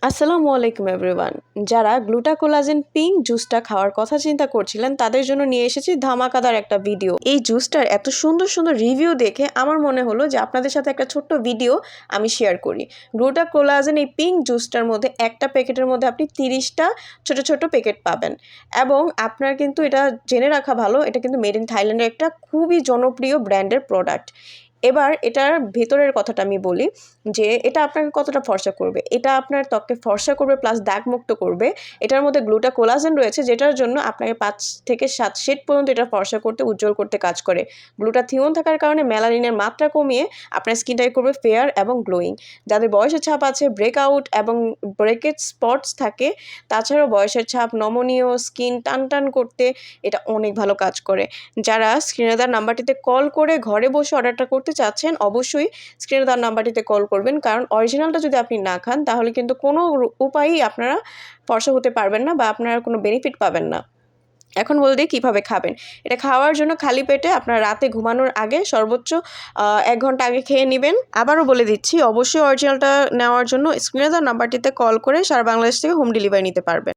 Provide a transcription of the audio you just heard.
আসসালামু আলাইকুম এভরিওয়ান। যারা গ্লুটাকোলাজেন পিঙ্ক জুসটা খাওয়ার কথা চিন্তা করছিলেন তাদের জন্য নিয়ে এসেছি ধামাকাদার একটা ভিডিও। এই জুসটার এত সুন্দর সুন্দর রিভিউ দেখে আমার মনে হলো যে আপনাদের সাথে একটা ছোট্ট ভিডিও আমি শেয়ার করি। গ্লুটাকোলাজেন এই পিঙ্ক জুসটার মধ্যে একটা প্যাকেটের মধ্যে আপনি 30টা ছোট ছোট প্যাকেট পাবেন এবং আপনার কিন্তু এটা জেনে রাখা ভালো, এটা কিন্তু মেড ইন থাইল্যান্ডের একটা খুবই জনপ্রিয় ব্র্যান্ডের প্রোডাক্ট। এবার এটার ভেতরের কথাটা আমি বলি যে এটা আপনাকে কতটা ফর্সা করবে। এটা আপনার ত্বককে ফর্সা করবে প্লাস দাগমুক্ত করবে। এটার মধ্যে গ্লুটাকোলাজেন রয়েছে যেটার জন্য আপনাকে 5 থেকে 7 শেড পর্যন্ত এটা ফর্সা করতে, উজ্জ্বল করতে কাজ করে। গ্লুটাথিওন থাকার কারণে মেলানিনের মাত্রা কমিয়ে আপনার স্কিনটাকে করবে ফেয়ার এবং গ্লোয়িং। যাদের বয়সের ছাপ আছে, ব্রেকআউট এবং ব্রেকেজ স্পটস থাকে, তাছাড়াও বয়সের ছাপ, নমনীয় স্কিন টান করতে এটা অনেক ভালো কাজ করে। যারা স্ক্রিনে দেওয়া নাম্বারটিতে কল করে ঘরে বসে অর্ডারটা করতে চাচ্ছেন অবশ্যই স্ক্রিনে দেওয়া নাম্বারটিতে কল করবেন, কারণ অরিজিনালটা যদি আপনি না খান তাহলে কিন্তু কোনো উপায়েই আপনারা ফর্সা হতে পারবেন না বা আপনারা কোনো বেনিফিট পাবেন না। এখন বলে দিই কীভাবে খাবেন। এটা খাওয়ার জন্য খালি পেটে আপনার রাতে ঘুমানোর আগে সর্বোচ্চ 1 ঘন্টা আগে খেয়ে নেবেন। আবারও বলে দিচ্ছি, অবশ্যই অরিজিনালটা নেওয়ার জন্য স্ক্রিনে দেওয়া নাম্বারটিতে কল করে সারা বাংলাদেশ থেকে হোম ডেলিভারি নিতে পারবেন।